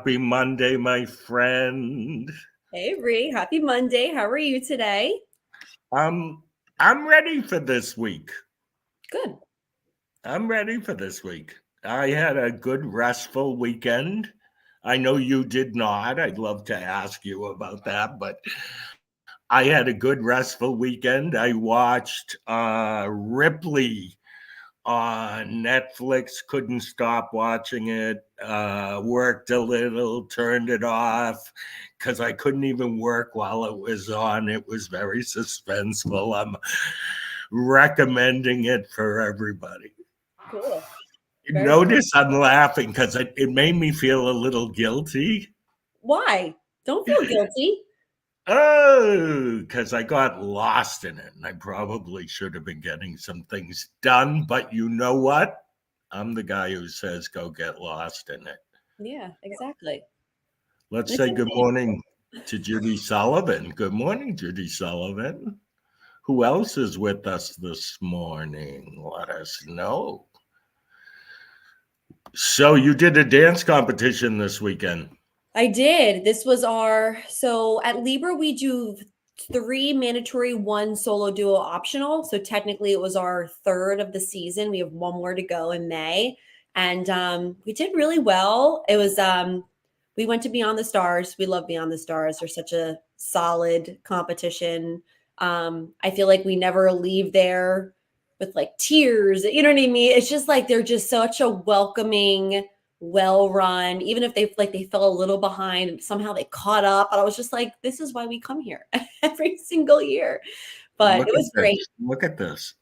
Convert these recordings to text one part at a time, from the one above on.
Happy Monday, my friend. Hey, Rhee. Happy Monday. How are you today? I'm ready for this week. Good. I'm ready for this week. I had a good, restful weekend. I know you did not. I'd love to ask you about that, but I had a good, restful weekend. I watched Ripley on Netflix, couldn't stop watching it, worked a little, turned it off because I couldn't even work while it was on. It was very suspenseful. I'm recommending it for everybody. Cool. Notice I'm laughing because it made me feel a little guilty. Why? Don't feel guilty. Oh, because I got lost in it and I probably should have been getting some things done. But you know what? I'm the guy who says go get lost in it. Yeah, exactly. Let's say good morning to Judy Sullivan. Good morning, Judy Sullivan. Who else is with us this morning? Let us know. So you did a dance competition this weekend. I did. This was so at Libra, we do 3 mandatory, 1 solo duo optional. So technically it was our 3rd of the season. We have 1 more to go in May. And we did really well. It was, we went to Beyond the Stars. We love Beyond the Stars. They're such a solid competition. I feel like we never leave there with like tears. You know what I mean? It's just like, they're just such a welcoming, well run, even if they fell a little behind, somehow they caught up. And I was just like, this is why we come here every single year. But it was great. Look at this.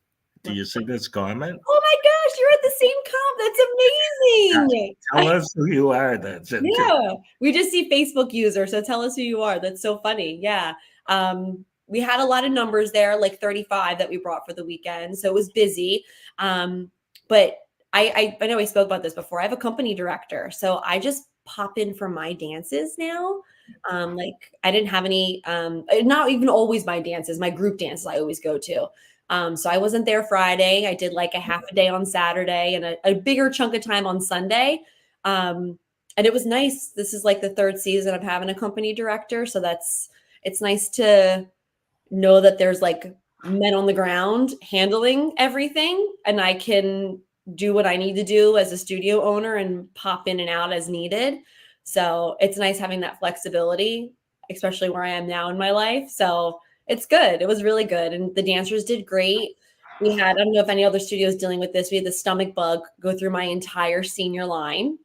Do you see this comment? Oh my gosh, you're at the same comp. That's amazing. Tell us who you are. Yeah, we just see Facebook user, so tell us who you are. That's so funny. Yeah. We had a lot of numbers there, like 35 that we brought for the weekend, so it was busy. But I know we spoke about this before. I have a company director, so I just pop in for my dances now. Like I didn't have any, not even always my dances, my group dances I always go to. So I wasn't there Friday. I did like a half a day on Saturday and a bigger chunk of time on Sunday. And it was nice. This is like the 3rd season of having a company director. So it's nice to know that there's like men on the ground handling everything and I can do what I need to do as a studio owner and pop in and out as needed. So it's nice having that flexibility, especially where I am now in my life. So it's good. It was really good. And the dancers did great. We had, I don't know if any other studio is dealing with this. We had the stomach bug go through my entire senior line.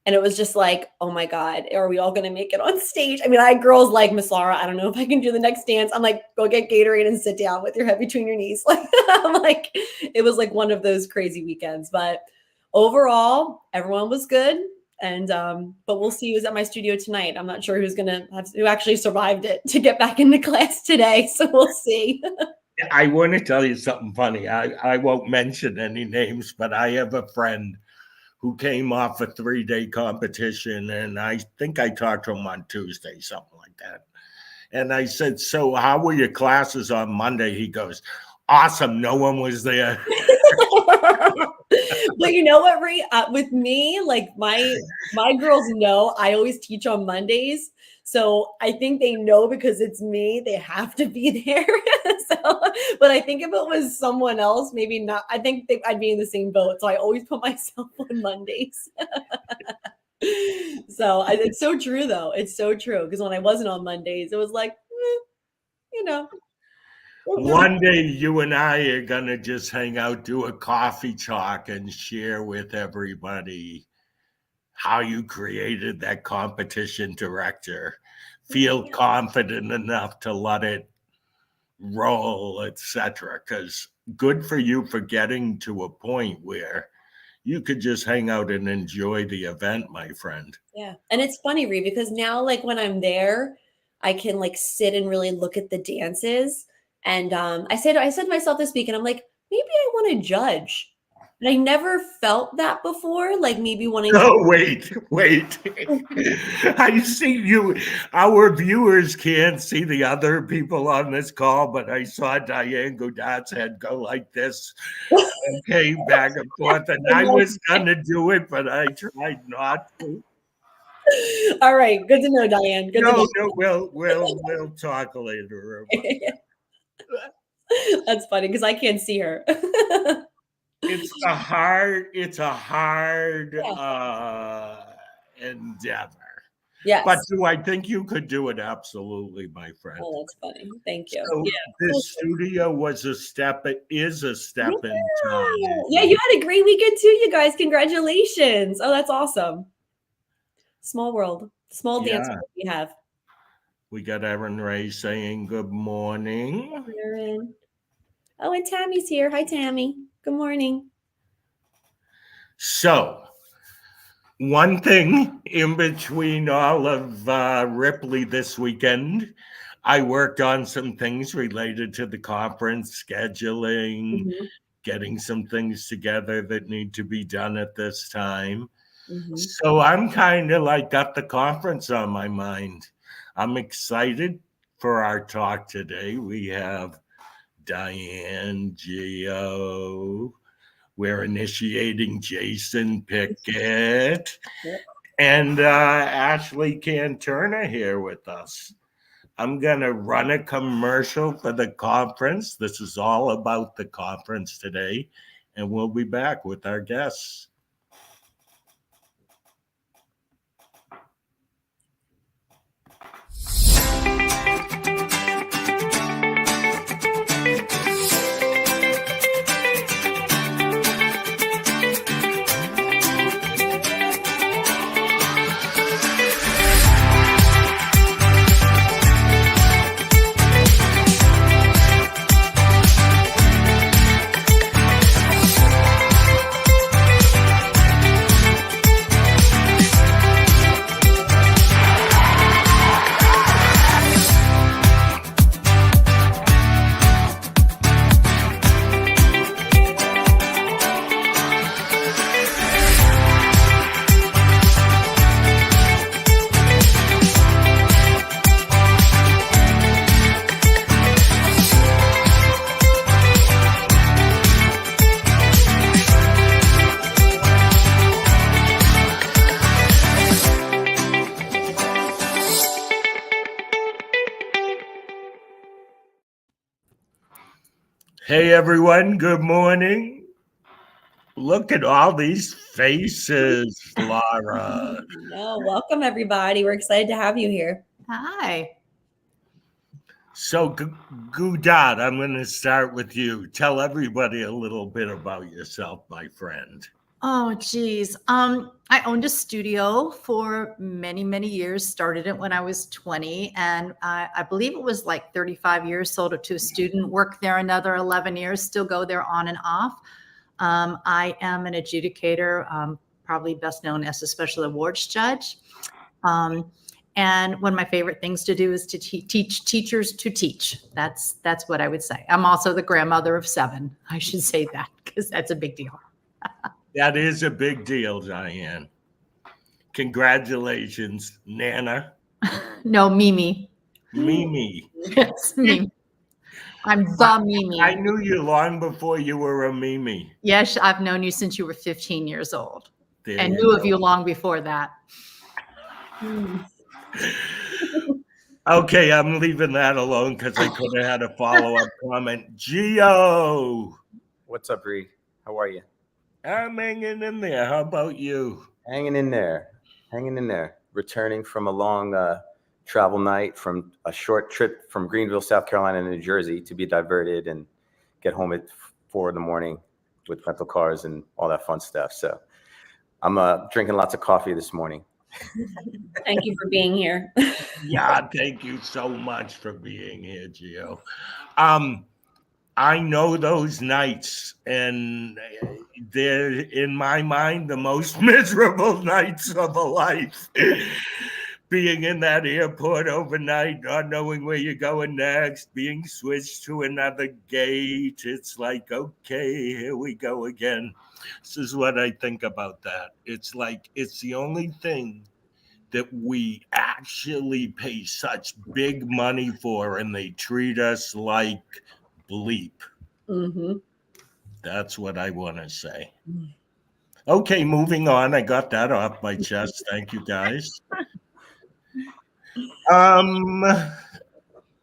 And it was just like, oh my God, are we all going to make it on stage? I mean, I had girls like, Miss Laura, I don't know if I can do the next dance. I'm like, go get Gatorade and sit down with your head between your knees. Like, I'm like, it was like one of those crazy weekends. But overall, everyone was good. And, but we'll see who's at my studio tonight. I'm not sure who actually survived it to get back into class today. So we'll see. I want to tell you something funny. I won't mention any names, but I have a friend who came off a 3-day competition, and I think I talked to him on Tuesday, something like that. And I said, so how were your classes on Monday? He goes, awesome. No one was there. But you know what, Rhee? With me, like my girls know I always teach on Mondays. So I think they know because it's me, they have to be there. But I think if it was someone else, maybe not. I think I'd be in the same boat. So I always put myself on Mondays. So it's so true, though. It's so true. Because when I wasn't on Mondays, it was like, you know. One day you and I are going to just hang out, do a coffee talk, and share with everybody how you created that competition director. Feel confident enough to let it roll, etc. Because good for you for getting to a point where you could just hang out and enjoy the event, my friend. Yeah. And it's funny, Rhee, because now like when I'm there, I can like sit and really look at the dances. And I said to myself this week, and I'm like, maybe I want to judge. And I never felt that before, like maybe wanting to. Oh, wait. I see you. Our viewers can't see the other people on this call, but I saw Diane Gudat's head go like this and came back and forth. And I was going to do it, but I tried not to. All right. Good to know, Diane. Good to know. No, we'll talk later about that. That's funny because I can't see her. It's a hard Yeah. endeavor. Yes. But do I think you could do it? Absolutely, my friend. Oh, that's funny. Thank you. So this studio is a step in time. Yeah, you had a great weekend too, you guys. Congratulations. Oh, that's awesome. Small world. Small dance world we have. We got Erin Ray saying good morning. Erin. Oh, and Tammy's here. Hi, Tammy. Good morning. So, one thing in between all of Ripley this weekend, I worked on some things related to the conference, scheduling, getting some things together that need to be done at this time. So I'm kind of like got the conference on my mind. I'm excited for our talk today. We have Diane, Geo. We're initiating Jason Pickett and Ashley Canterna here with us. I'm going to run a commercial for the conference. This is all about the conference today, and we'll be back with our guests. Hey everyone, good morning. Look at all these faces, Laura. Welcome everybody. We're excited to have you here. Hi. So Gudat, I'm going to start with you. Tell everybody a little bit about yourself, my friend. Oh, geez. I owned a studio for many, many years. Started it when I was 20, and I believe it was like 35 years. Sold it to a student. Worked there another 11 years. Still go there on and off. I am an adjudicator, probably best known as a special awards judge. And one of my favorite things to do is to teach teachers to teach. That's what I would say. I'm also the grandmother of 7. I should say that because that's a big deal. That is a big deal, Diane. Congratulations, Nana. No, Mimi. Mimi. Yes, Mimi. I'm the Mimi. I knew you long before you were a Mimi. Yes, I've known you since you were 15 years old. And you knew of you long before that. Okay, I'm leaving that alone because I could have had a follow-up comment. Geo. What's up, Rhee? How are you? I'm hanging in there. How about you? Hanging in there. Returning from a long travel night, from a short trip from Greenville, South Carolina to New Jersey to be diverted and get home at 4 a.m. with rental cars and all that fun stuff. So I'm drinking lots of coffee this morning. Thank you for being here. Yeah, thank you so much for being here, Geo. I know those nights, and they're, in my mind, the most miserable nights of a life. Being in that airport overnight, not knowing where you're going next, being switched to another gate. It's like, okay, here we go again. This is what I think about that. It's like, it's the only thing that we actually pay such big money for, and they treat us like bleep. That's what I want to say. Okay, moving on. I got that off my chest. Thank you, guys. I'm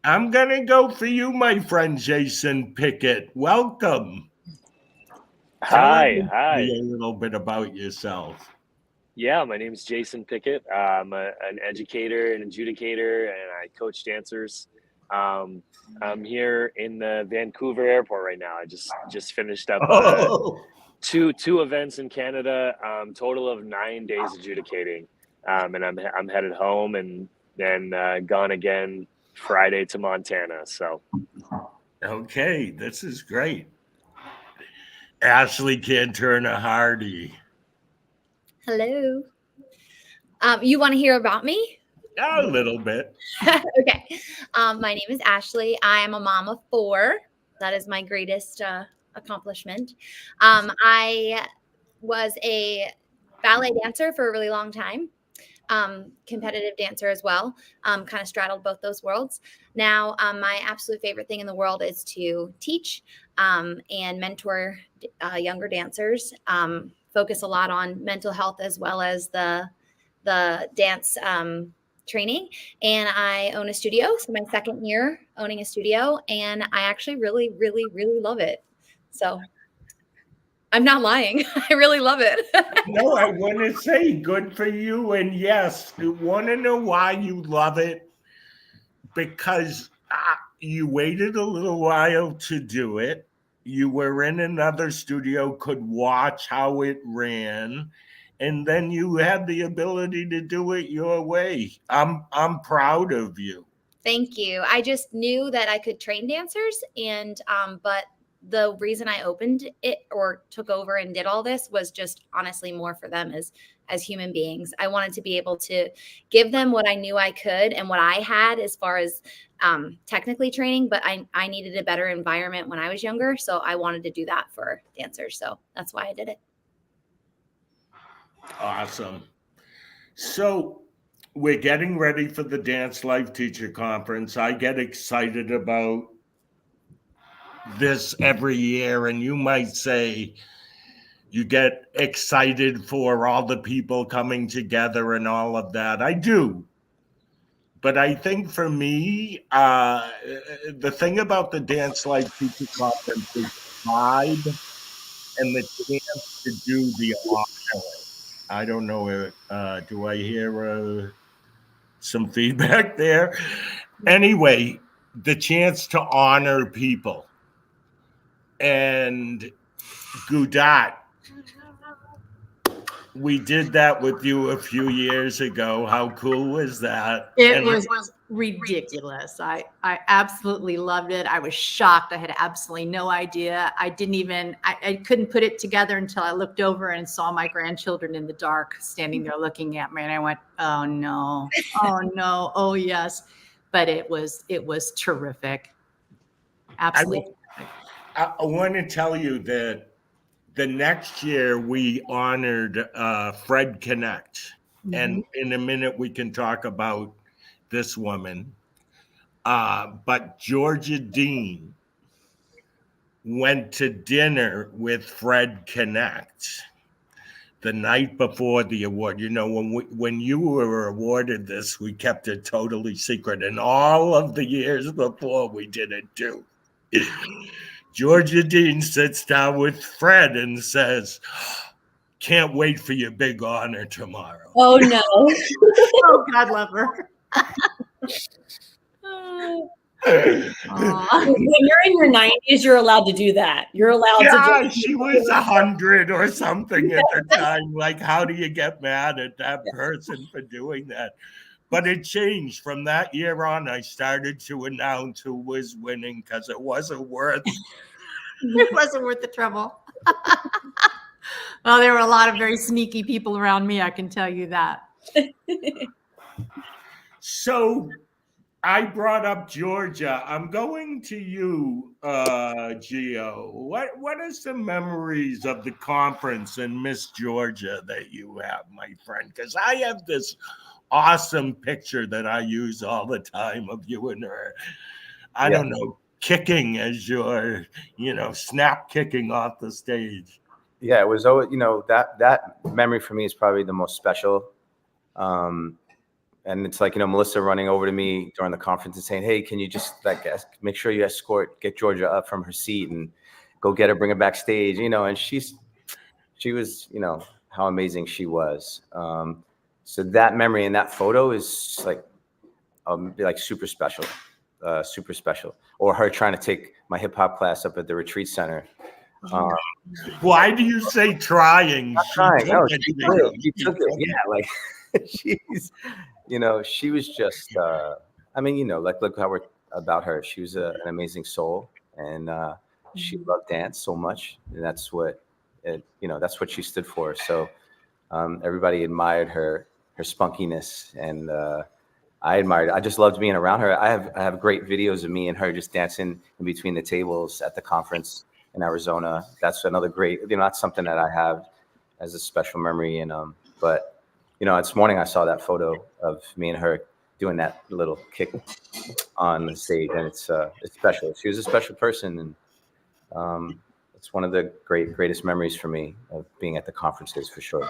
gonna go for you, my friend Jason Pickett. Welcome. Tell Hi. everybody a little bit about yourself. Yeah, my name is Jason Pickett. I'm an educator and adjudicator, and I coach dancers. I'm here in the Vancouver airport right now. I just finished up Oh, two events in Canada. Total of 9 days adjudicating, and I'm headed home and then gone again Friday to Montana. So okay, this is great. Ashley Canterna-Hardy. Hello. You want to hear about me? A little bit. Okay. My name is Ashley. I am a mom of 4. That is my greatest accomplishment. I was a ballet dancer for a really long time, competitive dancer as well, kind of straddled both those worlds. Now, my absolute favorite thing in the world is to teach and mentor younger dancers, focus a lot on mental health as well as the dance training. And I own a studio. So my second year owning a studio, and I actually really, really, really love it. So I'm not lying. I really love it. No, I want to say good for you. And yes, you want to know why you love it? Because you waited a little while to do it. You were in another studio, could watch how it ran, and then you had the ability to do it your way. I'm proud of you. Thank you. I just knew that I could train dancers, and but the reason I opened it or took over and did all this was just honestly more for them as human beings. I wanted to be able to give them what I knew I could and what I had as far as technically training, but I needed a better environment when I was younger. So I wanted to do that for dancers. So that's why I did it. Awesome. So we're getting ready for the DanceLife Teacher Conference. I get excited about this every year, and you might say you get excited for all the people coming together and all of that. I do. But I think for me, the thing about the DanceLife Teacher Conference is the vibe and the chance to do the honoring. I don't know. Do I hear some feedback there? Anyway, the chance to honor people. And Gudat, we did that with you a few years ago. How cool was that? It was ridiculous. I absolutely loved it. I was shocked. I had absolutely no idea. I couldn't put it together until I looked over and saw my grandchildren in the dark standing there looking at me. And I went, oh no, oh yes. But it was terrific. Absolutely. I want to tell you that the next year we honored Fred Connect. Mm-hmm. And in a minute we can talk about this woman. But Georgia Dean went to dinner with Fred Connect the night before the award. You know, when you were awarded this, we kept it totally secret. And all of the years before, we did it too. Georgia Dean sits down with Fred and says, can't wait for your big honor tomorrow. Oh, no. Oh, God love her. When you're in your 90s, you're allowed to do that. You're allowed to. She was 100 or something at the time. Like, how do you get mad at that person for doing that? But it changed from that year on. I started to announce who was winning because it wasn't worth. It wasn't worth the trouble. Well, there were a lot of very sneaky people around me. I can tell you that. So I brought up Georgia. I'm going to you, Geo. What are some memories of the conference and Miss Georgia that you have, my friend? Because I have this awesome picture that I use all the time of you and her. I don't know, kicking as you're, snap kicking off the stage. Yeah, it was always, that memory for me is probably the most special. And it's like, Melissa running over to me during the conference and saying, hey, can you just make sure you get Georgia up from her seat and go get her, bring her backstage, and she was, how amazing she was. So that memory and that photo is like super special, super special. Or her trying to take my hip hop class up at the retreat center. Why do you say trying? Not trying. No, she did. She took it. Yeah, like she's, she was just. Look how we're about her. She was an amazing soul, and she loved dance so much, and that's what she stood for. So everybody admired her spunkiness, and I admired it. I just loved being around her. I have great videos of me and her just dancing in between the tables at the conference in Arizona. That's another great, that's something that I have as a special memory. And but this morning I saw that photo of me and her doing that little kick on the stage, and it's special. She was a special person, and it's one of the greatest memories for me of being at the conferences, for sure.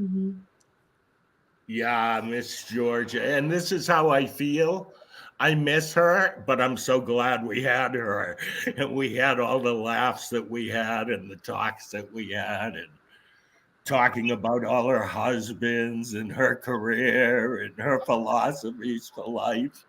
Mm-hmm. Yeah, Miss Georgia. And this is how I feel. I miss her, but I'm so glad we had her. And we had all the laughs that we had and the talks that we had, and talking about all her husbands and her career and her philosophies for life.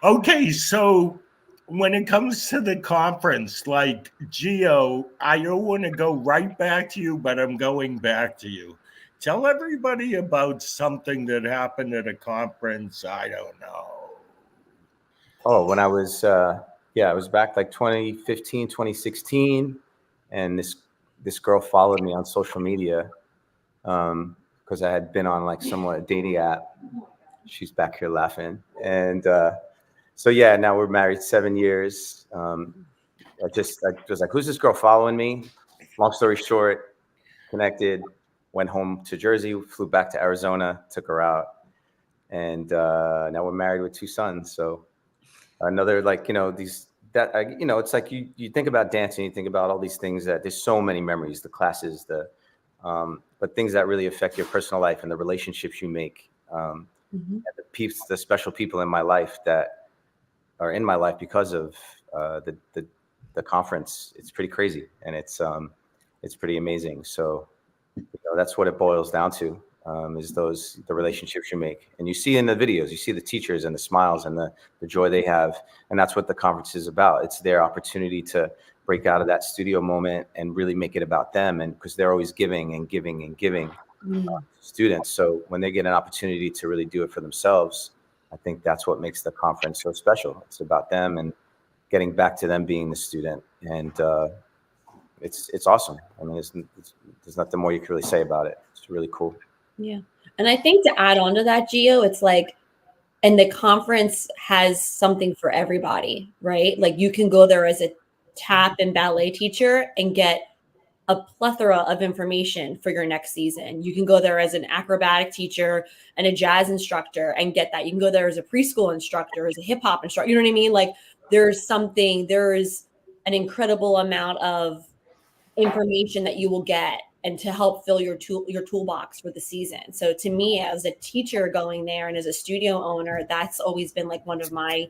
Okay, so when it comes to the conference, like Geo, I don't want to go right back to you, but I'm going back to you. Tell everybody about something that happened at a conference. I don't know. Oh, when I was, I was back like 2015, 2016. And this girl followed me on social media because I had been on like somewhat a dating app. She's back here laughing. And now we're married 7 years. I was like, who's this girl following me? Long story short, connected. Went home to Jersey, flew back to Arizona, took her out, and now we're married with 2 sons. So another it's like you think about dancing, you think about all these things that there's so many memories, the classes, but things that really affect your personal life and the relationships you make, and the special people in my life that are in my life because of the conference. It's pretty crazy, and it's pretty amazing. So. That's what it boils down to, is the relationships you make. And you see in the videos, you see the teachers and the smiles and the joy they have. And that's what the conference is about. It's their opportunity to break out of that studio moment and really make it about them. And because they're always giving and giving and giving students. So when they get an opportunity to really do it for themselves, I think that's what makes the conference so special. It's about them and getting back to them being the student. And, it's awesome. I mean, there's nothing more you can really say about it. It's really cool. Yeah. And I think to add on to that, Geo, it's like, and the conference has something for everybody, right? Like you can go there as a tap and ballet teacher and get a plethora of information for your next season. You can go there as an acrobatic teacher and a jazz instructor and get that. You can go there as a preschool instructor, as a hip hop instructor. You know what I mean? Like there's an incredible amount of information that you will get and to help fill your toolbox for the season. So to me, as a teacher going there and as a studio owner, that's always been like one of my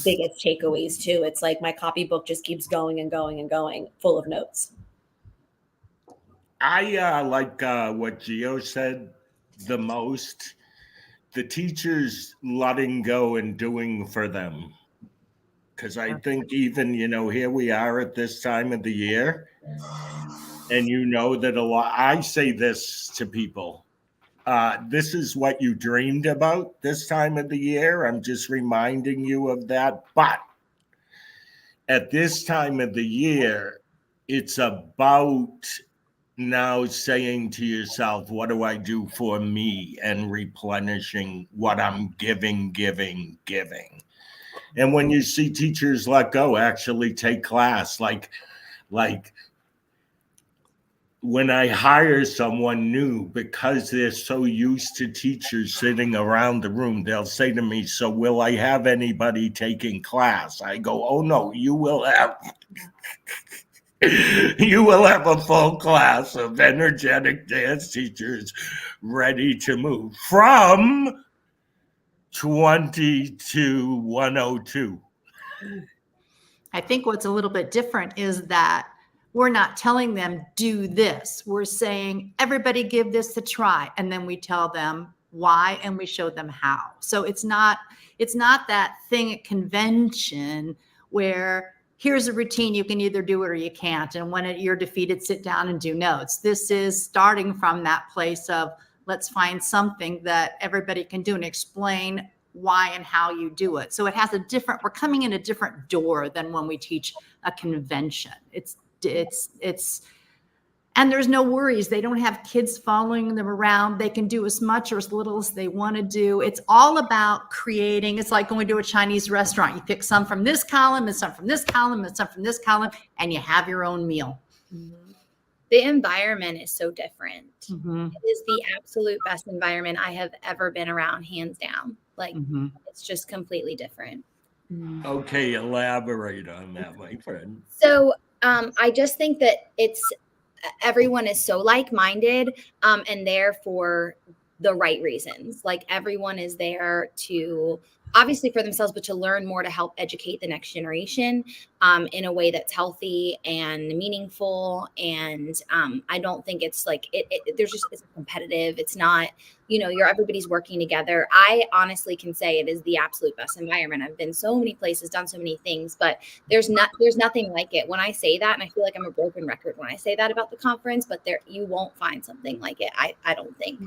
biggest takeaways too. It's like my copybook just keeps going and going and going, full of notes. I like what Geo said the most. The teachers letting go and doing for them. Because I think even, here we are at this time of the year, and that I say this to people, this is what you dreamed about this time of the year. I'm just reminding you of that. But at this time of the year, it's about now saying to yourself, what do I do for me? And replenishing what I'm giving. And when you see teachers let go, actually take class, like when I hire someone new, because they're so used to teachers sitting around the room, they'll say to me, so will I have anybody taking class? I go, oh no, you will have. You will have a full class of energetic dance teachers ready to move from 20 to 102. I think what's a little bit different is that we're not telling them do this. We're saying everybody give this a try, and then we tell them why and we show them how. So it's not that thing at convention where here's a routine, you can either do it or you can't, and when you're defeated, sit down and do notes. This is starting from that place of let's find something that everybody can do and explain why and how you do it. So it has we're coming in a different door than when we teach a convention. And there's no worries. They don't have kids following them around. They can do as much or as little as they want to do. It's all about creating. It's like going to a Chinese restaurant. You pick some from this column and some from this column and some from this column, and you have your own meal. The environment is so different. Mm-hmm. It is the absolute best environment I have ever been around, hands down. Like, it's just completely different. Okay, elaborate on that, my friend. So I just think that everyone is so like-minded and there for the right reasons. Like, everyone is there to obviously for themselves, but to learn more to help educate the next generation in a way that's healthy and meaningful. And I don't think it's like it's competitive. It's not, everybody's working together. I honestly can say it is the absolute best environment. I've been so many places, done so many things, but there's nothing like it. When I say that, and I feel like I'm a broken record when I say that about the conference, but you won't find something like it. I don't think.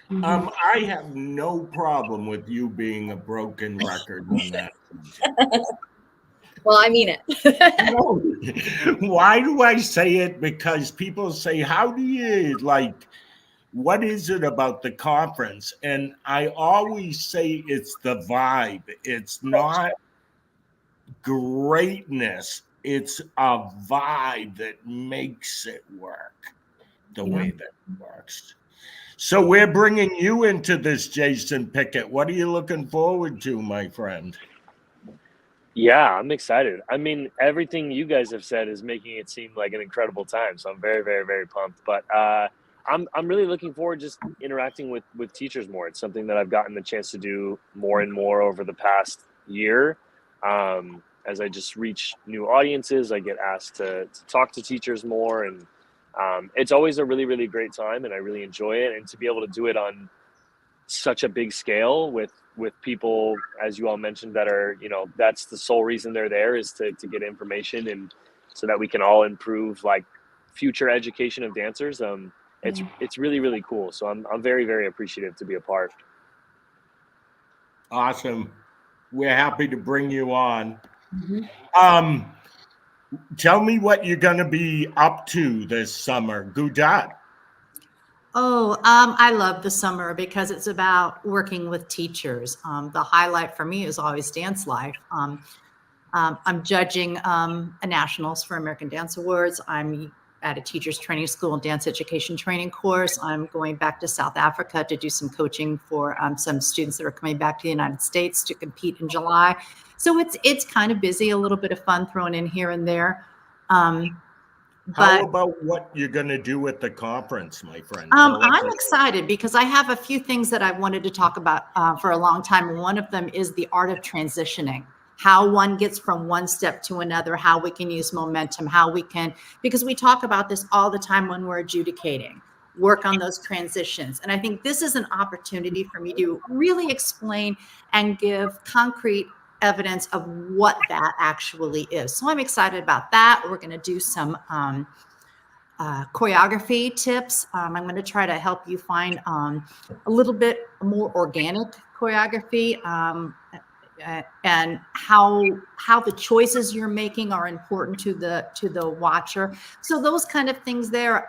I have no problem with you being a broken record on that. Well, I mean it. No. Why do I say it? Because people say, how do you what is it about the conference? And I always say it's the vibe. It's not greatness. It's a vibe that makes it work the way that it works. So we're bringing you into this, Jason Pickett. What are you looking forward to, my friend? Yeah, I'm excited. I mean, everything you guys have said is making it seem like an incredible time. So I'm very, very, very pumped. But I'm really looking forward to just interacting with teachers more. It's something that I've gotten the chance to do more and more over the past year. As I just reach new audiences, I get asked to talk to teachers more, and it's always a really, really great time, and I really enjoy it. And to be able to do it on such a big scale with people, as you all mentioned, that are, that's the sole reason they're there, is to get information, and so that we can all improve future education of dancers. It's really, really cool. So I'm very, very appreciative to be a part. Awesome. We're happy to bring you on. Tell me what you're going to be up to this summer, Gudat. I love the summer because it's about working with teachers. The highlight for me is always DanceLife. I'm judging a nationals for American Dance Awards. I'm at a teachers training school, dance education training course. I'm going back to South Africa to do some coaching for some students that are coming back to the United States to compete in July. So it's kind of busy, a little bit of fun thrown in here and there. How about what you're going to do at the conference, my friend? I'm excited because I have a few things that I wanted to talk about for a long time. One of them is the art of transitioning, how one gets from one step to another, how we can use momentum, because we talk about this all the time when we're adjudicating, work on those transitions. And I think this is an opportunity for me to really explain and give concrete evidence of what that actually is. So I'm excited about that. We're going to do some choreography tips. I'm going to try to help you find a little bit more organic choreography and how the choices you're making are important to the watcher. So those kind of things there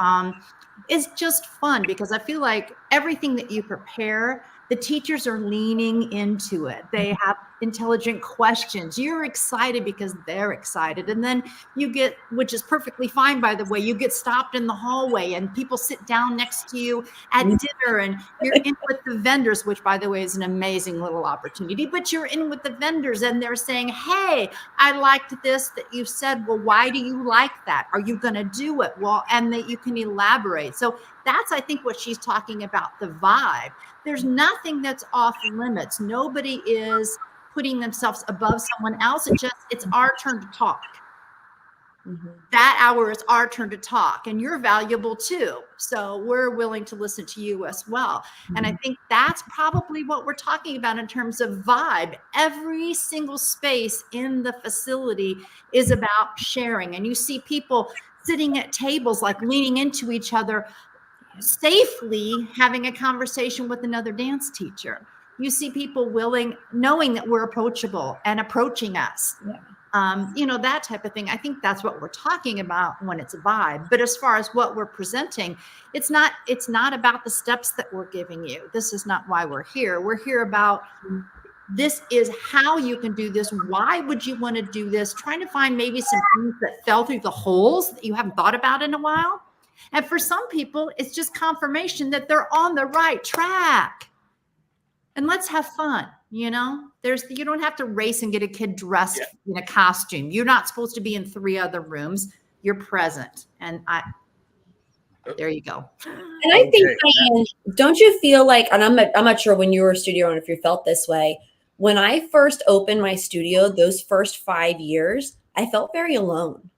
is just fun because I feel like everything that you prepare, the teachers are leaning into it. They have intelligent questions. You're excited because they're excited. And then you get, which is perfectly fine, by the way, you get stopped in the hallway and people sit down next to you at dinner, and you're in with the vendors, which, by the way, is an amazing little opportunity. But you're in with the vendors and they're saying, hey, I liked this that you said. Well, why do you like that? Are you going to do it? Well, and that you can elaborate. So that's, I think, what she's talking about, the vibe. There's nothing that's off limits. Nobody is putting themselves above someone else. It's our turn to talk. Mm-hmm. That hour is our turn to talk, and you're valuable too. So we're willing to listen to you as well. Mm-hmm. And I think that's probably what we're talking about in terms of vibe. Every single space in the facility is about sharing. And you see people sitting at tables, like leaning into each other, safely having a conversation with another dance teacher. You see people knowing that we're approachable and approaching us. Yeah. That type of thing. I think that's what we're talking about when it's a vibe. But as far as what we're presenting, it's not about the steps that we're giving you. This is not why we're here. We're here about, this is how you can do this. Why would you want to do this? Trying to find maybe some things that fell through the holes that you haven't thought about in a while. And for some people, it's just confirmation that they're on the right track. And let's have fun. You don't have to race and get a kid dressed in a costume. You're not supposed to be in 3 other rooms. You're present. And there you go. And I think, Diane, don't you feel like, and I'm not sure when you were a studio owner if you felt this way, when I first opened my studio, those first 5 years, I felt very alone.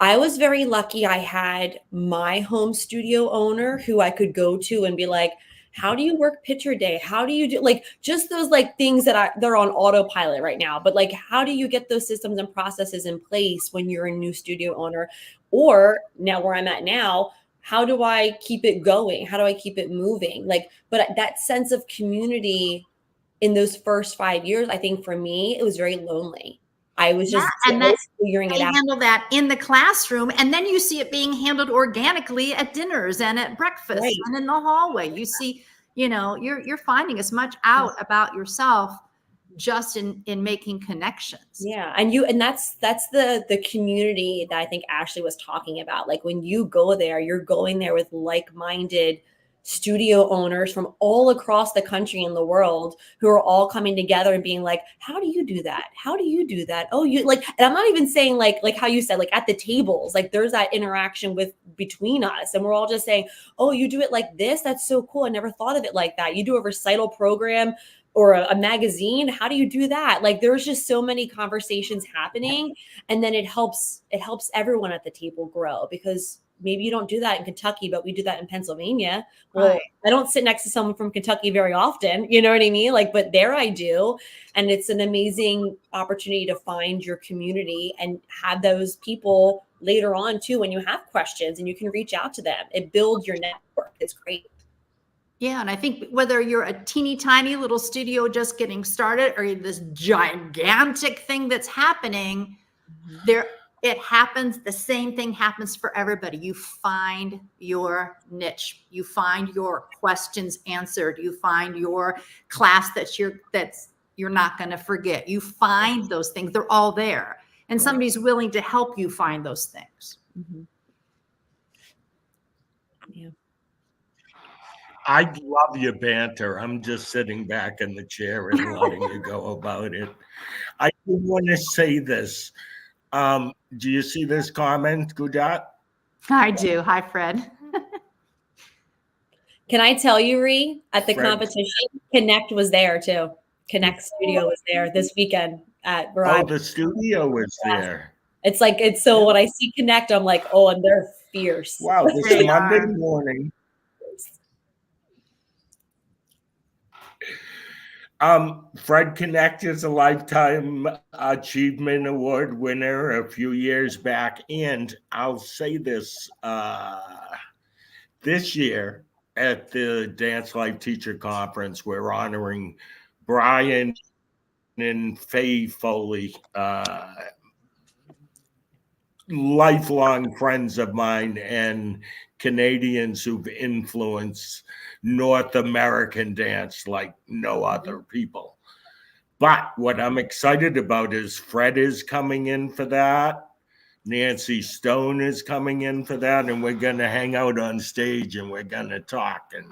I was very lucky. I had my home studio owner who I could go to and be like, how do you work picture day? How do you do, like, just those like things that they're on autopilot right now, but like, how do you get those systems and processes in place when you're a new studio owner? Or now where I'm at now, how do I keep it going? How do I keep it moving? Like, but that sense of community in those first 5 years, I think for me, it was very lonely. I was just figuring it out. Handle that in the classroom, and then you see it being handled organically at dinners and at breakfast and in the hallway. You see, you're finding as much out about yourself just in making connections. Yeah, and that's the community that I think Ashley was talking about. Like when you go there, you're going there with like-minded studio owners from all across the country and the world who are all coming together and being like, how do you do that? How do you do that? Oh, you like, and I'm not even saying like how you said, like at the tables, like there's that interaction between us. And we're all just saying, oh, you do it like this? That's so cool. I never thought of it like that. You do a recital program or a magazine. How do you do that? Like there's just so many conversations happening. And then it helps everyone at the table grow, because maybe you don't do that in Kentucky, but we do that in Pennsylvania. Well, right. I don't sit next to someone from Kentucky very often. You know what I mean? Like, but there I do. And it's an amazing opportunity to find your community and have those people later on too, when you have questions and you can reach out to them. It builds your network. It's great. Yeah. And I think whether you're a teeny tiny little studio just getting started or this gigantic thing that's happening, it happens. The same thing happens for everybody. You find your niche. You find your questions answered. You find your class that you're not going to forget. You find those things. They're all there. And somebody's willing to help you find those things. Mm-hmm. Yeah. I love your banter. I'm just sitting back in the chair and letting you go about it. I do want to say this. Do you see this comment, Gudat? I do. Hi, Fred. Can I tell you, Rhee, at the competition, Connect was there too. Connect Studio was there this weekend at Verizon. Oh, the studio was there. It's like, so when I see Connect, I'm like, oh, and they're fierce. Wow, this Monday morning. Fred Connect is a Lifetime Achievement Award winner a few years back. And I'll say this, this year at the DanceLife Teacher Conference, we're honoring Brian and Faye Foley, lifelong friends of mine and Canadians who've influenced North American dance like no other people. But what I'm excited about is Fred is coming in for that. Nancy Stone is coming in for that. And we're going to hang out on stage and we're going to talk and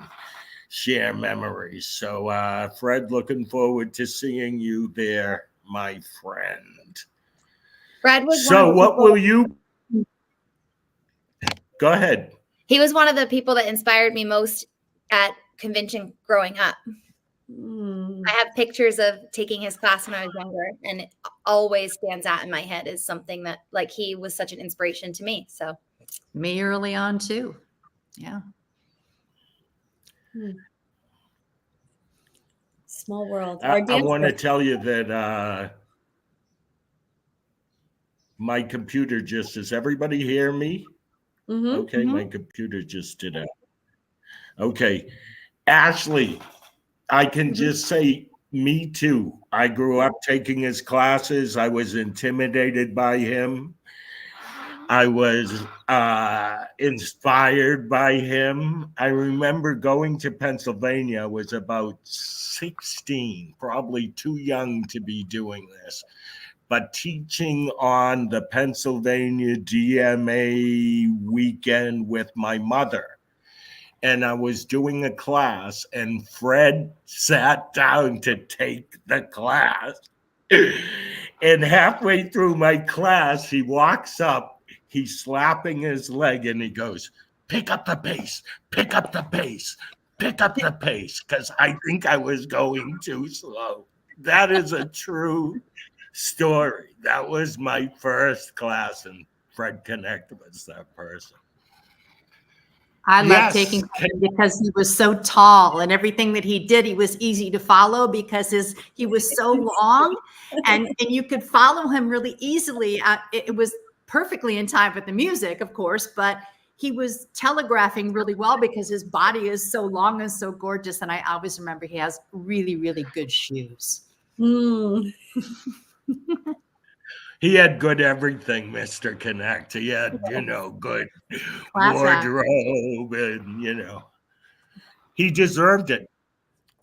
share memories. So, Fred, looking forward to seeing you there, my friend. Fred was So what will you... Go ahead. He was one of the people that inspired me most at convention growing up. I have pictures of taking his class when I was younger, and it always stands out in my head as something that, like, he was such an inspiration to me. So Me early on too. Yeah. Small world. I want to tell you that my computer just... Does everybody hear me? Okay, my computer just did it. Okay. Ashley, I can just say, me too. I grew up taking his classes. I was intimidated by him. I was inspired by him. I remember going to Pennsylvania. I was about 16, probably too young to be doing this, but teaching on the Pennsylvania DMA weekend with my mother. And I was doing a class, and Fred sat down to take the class. And halfway through my class, he walks up, he's slapping his leg, and he goes, "Pick up the pace, pick up the pace, pick up the pace," because I think I was going too slow. That is a true story. That was my first class, and Fred Connect was that person. I loved taking him because he was so tall, and everything that he did, he was easy to follow because he was so long, and you could follow him really easily. It was perfectly in time with the music, of course, but he was telegraphing really well because his body is so long and so gorgeous. And I always remember he has really, really good shoes. He had good everything, Mr. Connect. He had, good wardrobe, and, he deserved it.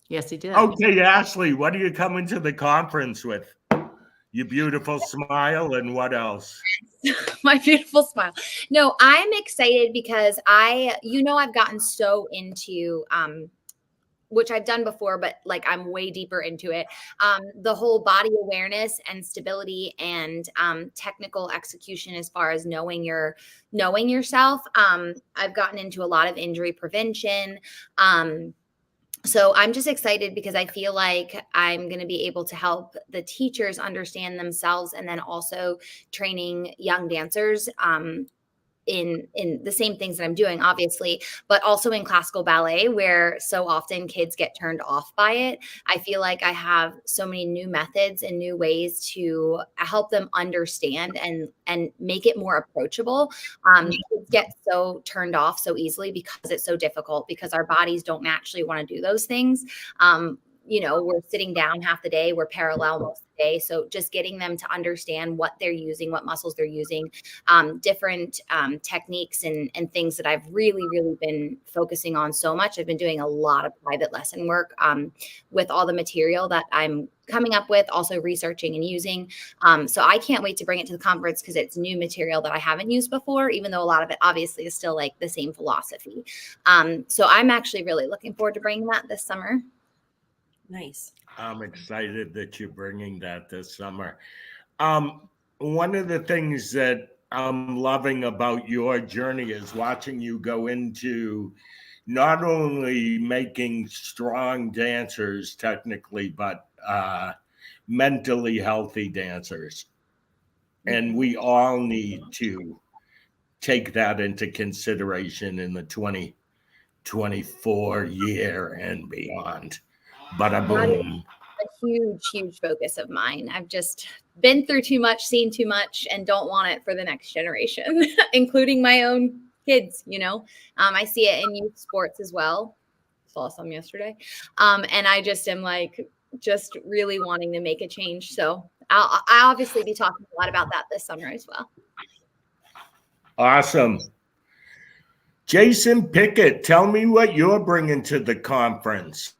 Yes, he did. Okay, Ashley, what are you coming to the conference with? Your beautiful smile, and what else? My beautiful smile. No, I'm excited because I've gotten so into which I've done before, but like I'm way deeper into it. The whole body awareness and stability and technical execution as far as knowing yourself. I've gotten into a lot of injury prevention. So I'm just excited because I feel like I'm going to be able to help the teachers understand themselves, and then also training young dancers in the same things that I'm doing, obviously, but also in classical ballet, where so often kids get turned off by it. I feel like I have so many new methods and new ways to help them understand and make it more approachable. Kids get so turned off so easily because it's so difficult, because our bodies don't naturally want to do those things. We're sitting down half the day, we're parallel most of the day. So just getting them to understand what they're using, what muscles they're using, different techniques and things that I've really, really been focusing on so much. I've been doing a lot of private lesson work with all the material that I'm coming up with, also researching and using. So I can't wait to bring it to the conference because it's new material that I haven't used before, even though a lot of it obviously is still like the same philosophy. So I'm actually really looking forward to bringing that this summer. Nice. I'm excited that you're bringing that this summer. One of the things that I'm loving about your journey is watching you go into not only making strong dancers technically, but mentally healthy dancers. And we all need to take that into consideration in the 2024 year and beyond. Bada boom. A huge focus of mine. I've just been through too much, seen too much, and don't want it for the next generation, including my own kids. I see it in youth sports as well. Saw some yesterday. And I just am like, just really wanting to make a change. So I'll obviously be talking a lot about that this summer as well. Awesome. Jason Pickett, tell me what you're bringing to the conference.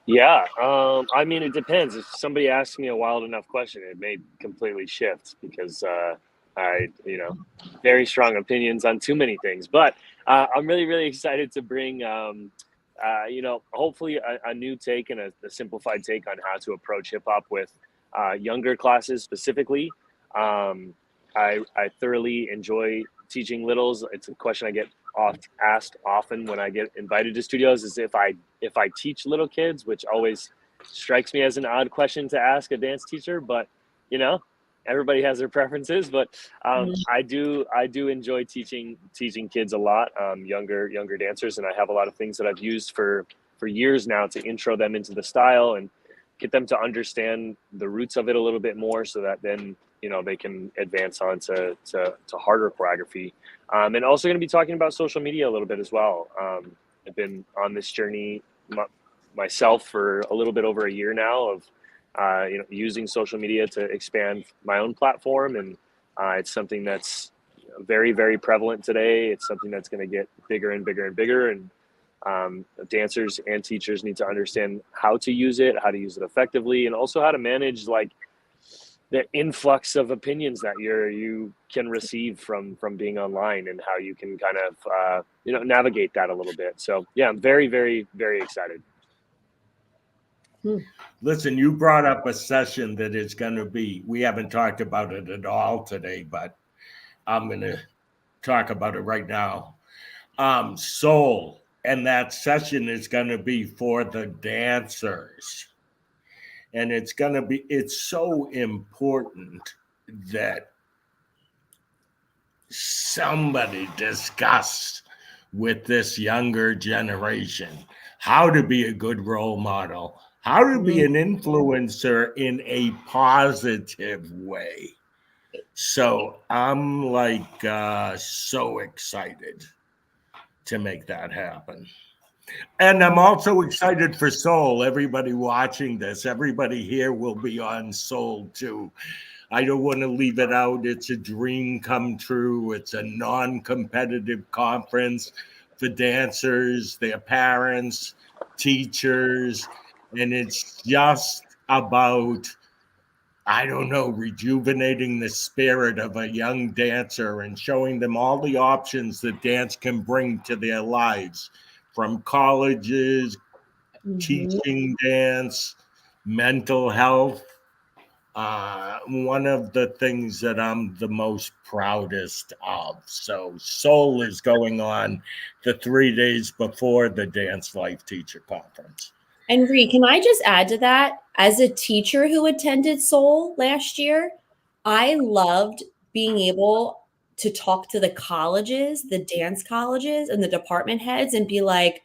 Yeah, I mean, it depends. If somebody asks me a wild enough question, it may completely shift because very strong opinions on too many things. But I'm really, really excited to bring, hopefully a new take and a simplified take on how to approach hip hop with younger classes specifically. I thoroughly enjoy teaching littles. It's a question I get asked often when I get invited to studios, is if I teach little kids, which always strikes me as an odd question to ask a dance teacher, but everybody has their preferences. But I do enjoy teaching kids a lot, younger dancers, and I have a lot of things that I've used for years now to intro them into the style and get them to understand the roots of it a little bit more, so that then they can advance on to harder choreography. And also going to be talking about social media a little bit as well. I've been on this journey myself for a little bit over a year now of using social media to expand my own platform, and it's something that's very, very prevalent today. It's something that's going to get bigger and bigger and bigger, and dancers and teachers need to understand how to use it effectively, and also how to manage the influx of opinions that you can receive from being online, and how you can kind of navigate that a little bit. So yeah, I'm very, very, very excited. Listen, you brought up a session that is going to be, we haven't talked about it at all today, but I'm going to talk about it right now. Soul, and that session is going to be for the dancers. And it's so important that somebody discuss with this younger generation how to be a good role model, how to be an influencer in a positive way. So I'm so excited to make that happen. And I'm also excited for Soul. Everybody watching this, everybody here will be on Soul too. I don't want to leave it out. It's a dream come true. It's a non-competitive conference for dancers, their parents, teachers, and it's just about, rejuvenating the spirit of a young dancer and showing them all the options that dance can bring to their lives, from colleges, teaching dance, mental health. One of the things that I'm the most proudest of. So Soul is going on the 3 days before the DanceLife Teacher Conference. And Rhee, can I just add to that? As a teacher who attended Soul last year, I loved being able to talk to the colleges, the dance colleges, and the department heads and be like,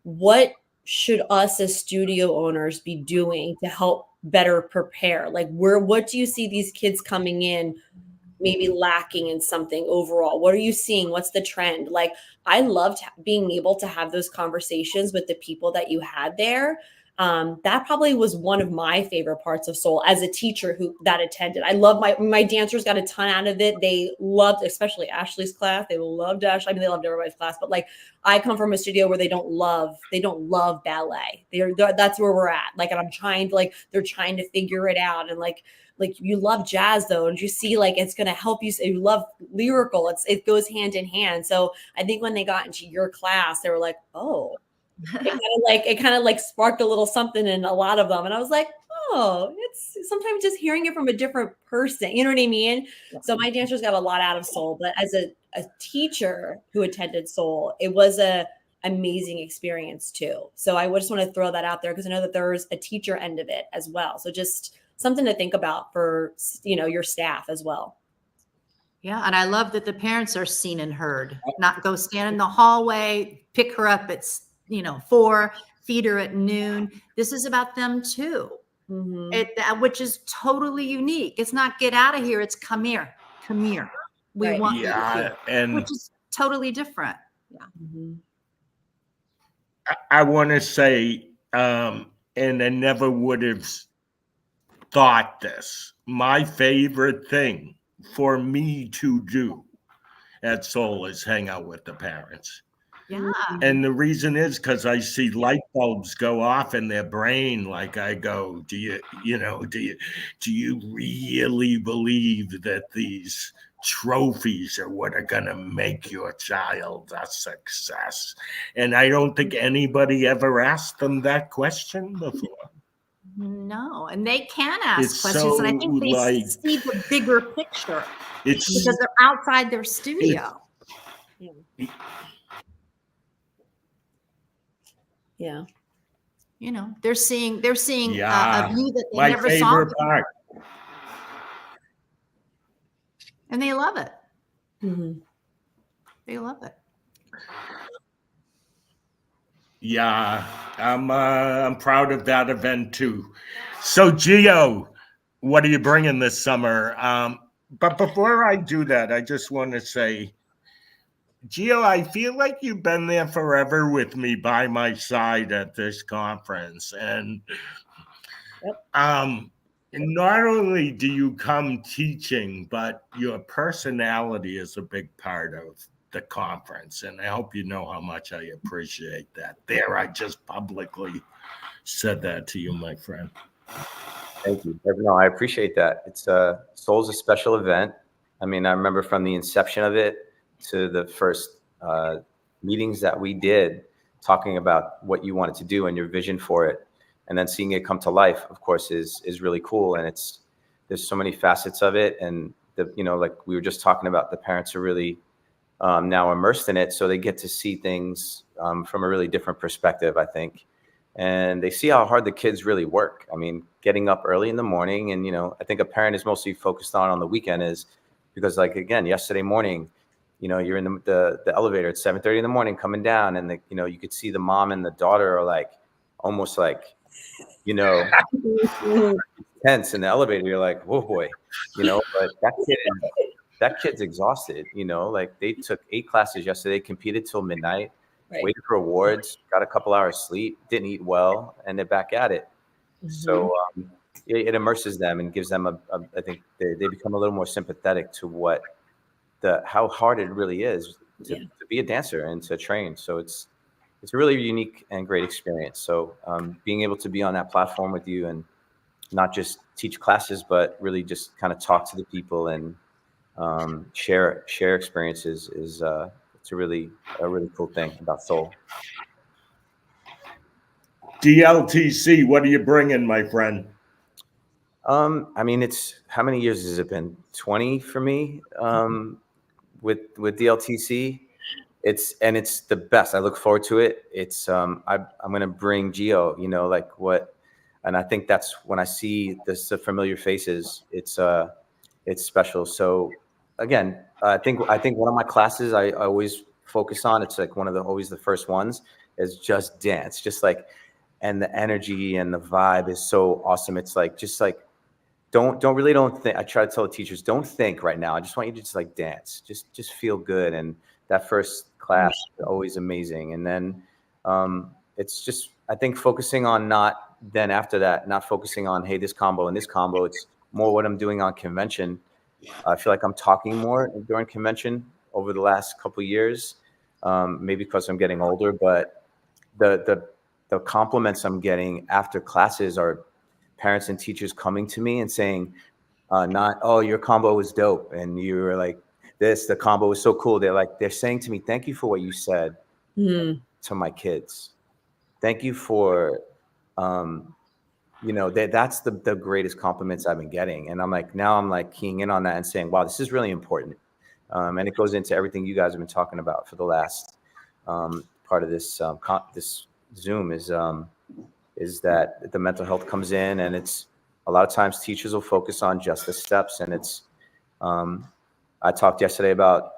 what should us as studio owners be doing to help better prepare? What do you see these kids coming in maybe lacking in something overall? What are you seeing? What's the trend? I loved being able to have those conversations with the people that you had there. That probably was one of my favorite parts of Soul as a teacher that attended. I love my dancers got a ton out of it. They loved, especially Ashley's class. They loved Ashley. I mean, they loved everybody's class, but I come from a studio where they don't love ballet. That's where we're at. And I'm trying to they're trying to figure it out. And you love jazz though, and you see it's going to help you. You love lyrical. It goes hand in hand. So I think when they got into your class, they were like, oh, it kind of sparked a little something in a lot of them. And I was like, oh, it's sometimes just hearing it from a different person. You know what I mean? Yeah. So my dancers got a lot out of Soul, but as a teacher who attended Soul, it was a amazing experience too. So I just want to throw that out there because I know that there's a teacher end of it as well. So just something to think about for, your staff as well. Yeah. And I love that the parents are seen and heard, not go stand in the hallway, pick her up at 4, feed her at noon. This is about them too, which is totally unique. It's not get out of here. It's come here. We want you here, which is totally different. Yeah. I want to say, and I never would have thought this, my favorite thing for me to do at Soul is hang out with the parents. Yeah. And the reason is because I see light bulbs go off in their brain. Like I go, do you really believe that these trophies are what are going to make your child a success? And I don't think anybody ever asked them that question before. No, and they can ask It's questions, and I think they like, see the bigger picture it's because they're outside their studio. Yeah. You know, they're seeing yeah, a view that they my never saw, favorite part. and they love it. Mhm. They love it. Yeah, I'm proud of that event too. So Geo, what are you bringing this summer? But before I do that, I just want to say, Geo, I feel like you've been there forever with me by my side at this conference. And not only do you come teaching, but your personality is a big part of the conference. And I hope you know how much I appreciate that. There, I just publicly said that to you, my friend. Thank you. No, I appreciate that. It's Soul's a special event. I mean, I remember from the inception of it to the first meetings that we did, talking about what you wanted to do and your vision for it, and then seeing it come to life, of course, is really cool. And there's so many facets of it, and like we were just talking about, the parents are really now immersed in it, so they get to see things from a really different perspective, I think. And they see how hard the kids really work. I mean, getting up early in the morning, and I think a parent is mostly focused on the weekend is because, like, again, yesterday morning, you're in the elevator at 7:30 in the morning coming down, and you could see the mom and the daughter are like almost like tense in the elevator. You're like, whoa, boy, but that kid's exhausted. Like they took 8 classes yesterday, competed till midnight. Right. Waited for awards, got a couple hours sleep, didn't eat well, and they're back at it. Mm-hmm. So it immerses them and gives them I think they become a little more sympathetic to how hard it really is to be a dancer and to train. So it's a really unique and great experience. So being able to be on that platform with you and not just teach classes, but really just kind of talk to the people and share experiences is it's a really cool thing about Soul. DLTC, what are you bringing, my friend? I mean, it's how many years has it been? 20 for me with DLTC. It's the best. I look forward to it. It's I'm going to bring Geo. And I think that's when I see the familiar faces. It's special. So again, I think one of my classes I always focus on, it's like always the first ones, is just dance. Just like, and the energy and the vibe is so awesome. It's like, just like, don't think. I try to tell the teachers, don't think right now. I just want you to just like dance, just feel good. And that first class is always amazing. And then it's just, I think, focusing on not focusing on, hey, this combo and this combo. It's more what I'm doing on convention. I feel like I'm talking more during convention over the last couple of years, maybe because I'm getting older, but the compliments I'm getting after classes are parents and teachers coming to me and saying, not, oh, your combo was dope, and you were like this, the combo was so cool. They're saying to me, thank you for what you said to my kids. Thank you for, that's the greatest compliments I've been getting. And I'm like keying in on that and saying, wow, this is really important. And it goes into everything you guys have been talking about for the last part of this this Zoom is that the mental health comes in, and it's a lot of times teachers will focus on just the steps. And it's I talked yesterday about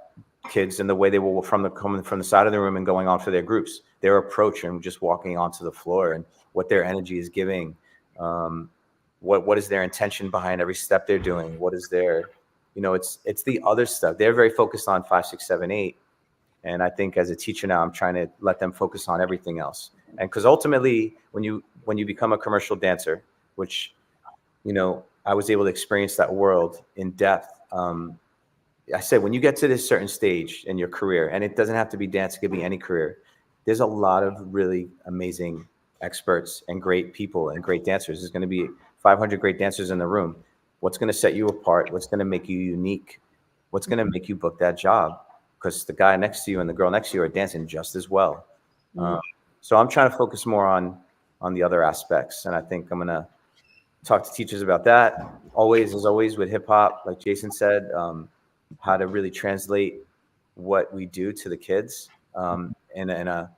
kids and the way they will coming from the side of the room and going on for their groups, their approach and just walking onto the floor and what their energy is giving. What is their intention behind every step they're doing? What is their, it's the other stuff. They're very focused on 5, 6, 7, 8. And I think as a teacher now, I'm trying to let them focus on everything else. And because ultimately, when you become a commercial dancer, which, I was able to experience that world in depth, I said, when you get to this certain stage in your career, and it doesn't have to be dance, it could be any career, there's a lot of really amazing experts and great people and great dancers. There's going to be 500 great dancers in the room. What's going to set you apart? What's going to make you unique? What's going to make you book that job? Because the guy next to you and the girl next to you are dancing just as well. So I'm trying to focus more on the other aspects. And I think I'm going to talk to teachers about that. Always, as always, with hip hop, like Jason said, how to really translate what we do to the kids in a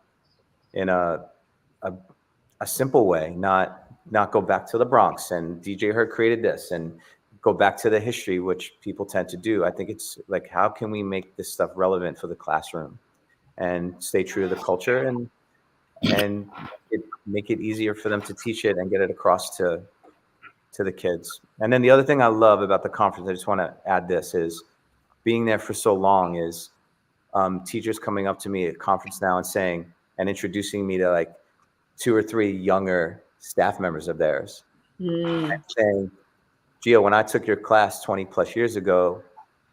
simple way, not go back to the Bronx and DJ Herc created this and go back to the history, which people tend to do. I think it's like, how can we make this stuff relevant for the classroom and stay true to the culture and make it easier for them to teach it and get it across to the kids. And then the other thing I love about the conference, I just want to add this, is being there for so long is teachers coming up to me at conference now and saying, and introducing me to like 2 or 3 younger staff members of theirs and saying, Geo, when I took your class 20 plus years ago,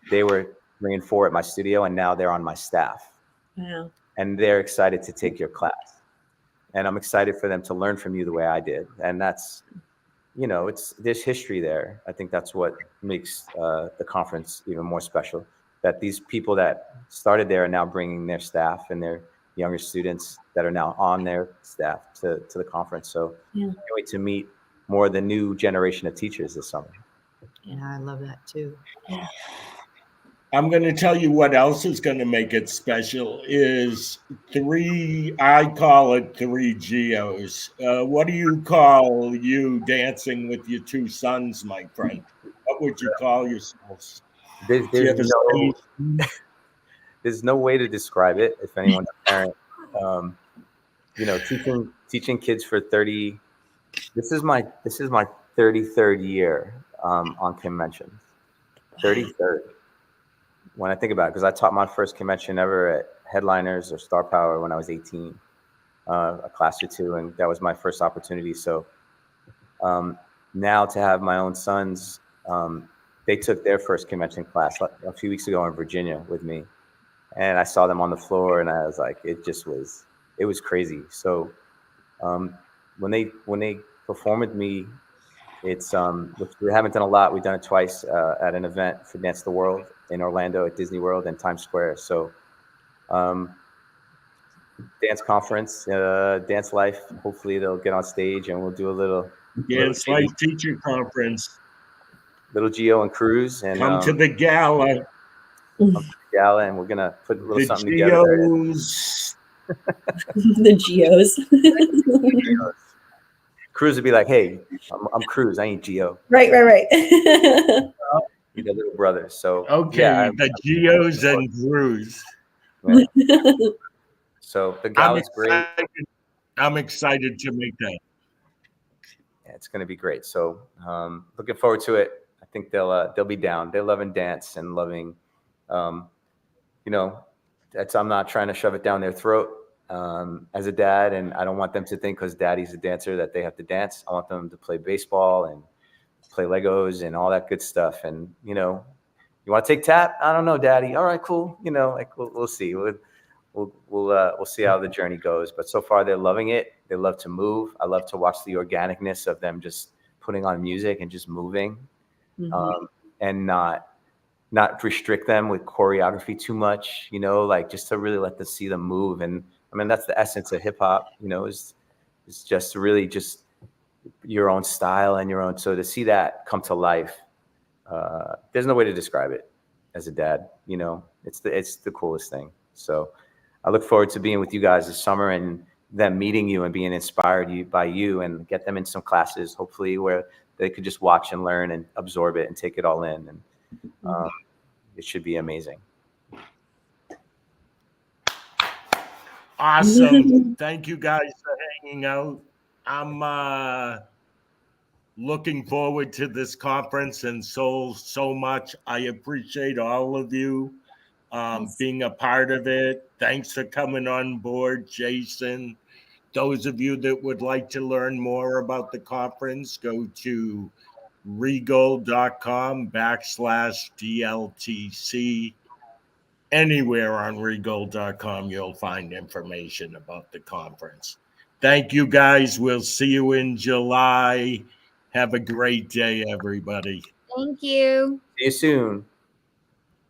they were 3 and 4 at my studio and now they're on my staff. Wow. And they're excited to take your class. And I'm excited for them to learn from you the way I did. And that's, you know, there's history there. I think that's what makes the conference even more special, that these people that started there are now bringing their staff and their younger students that are now on their staff to the conference. So I can't wait to meet more of the new generation of teachers this summer. Yeah, I love that too. Yeah. I'm going to tell you what else is going to make it special is I call it 3 Geos. What do you call you dancing with your 2 sons, my friend? What would you call yourselves? There's no way to describe it if anyone's a parent. You know, teaching kids for 30. This is my 33rd year on conventions. 33rd. When I think about it, because I taught my first convention ever at Headliners or Star Power when I was 18, a class or 2, and that was my first opportunity. So now to have my own sons, they took their first convention class a few weeks ago in Virginia with me, and I saw them on the floor, and I was like, it was crazy. So when they perform with me, it's which we haven't done a lot. We've done it twice at an event for Dance the World in Orlando at Disney World and Times Square. So dance conference, DanceLife, hopefully they'll get on stage and we'll do a little DanceLife Teacher Conference. Little Geo and Cruz and come to the gala. And we're gonna put a little The something Geos. together. The Geos. Cruz would be like, "Hey, I'm Cruz. I ain't Geo." Right. You're the little brother. So okay, yeah, the Geos and Cruz. Yeah. So the gala's great. I'm excited to make that. Yeah, it's going to be great. So looking forward to it. I think they'll be down. They're loving dance and loving, you know, I'm not trying to shove it down their throat as a dad, and I don't want them to think because daddy's a dancer that they have to dance. I want them to play baseball and play Legos and all that good stuff. And, you know, you want to take tap? I don't know, daddy. All right, cool. You know, like we'll see. We'll see how the journey goes. But so far they're loving it. They love to move. I love to watch the organicness of them just putting on music and just moving, and not restrict them with choreography too much, you know, like just to really let them see them move. And I mean, that's the essence of hip hop, you know, is just really just your own style and your own. So to see that come to life, there's no way to describe it as a dad, you know, it's the coolest thing. So I look forward to being with you guys this summer and them meeting you and being inspired by you and get them in some classes, hopefully where they could just watch and learn and absorb it and take it all in. And it should be amazing. Awesome. Thank you guys for hanging out. I'm looking forward to this conference and so much. I appreciate all of you being a part of it. Thanks for coming on board, Jason. Those of you that would like to learn more about the conference, go to regal.com/DLTC. Anywhere on regal.com, you'll find information about the conference. Thank you, guys. We'll see you in July. Have a great day, everybody. Thank you. See you soon.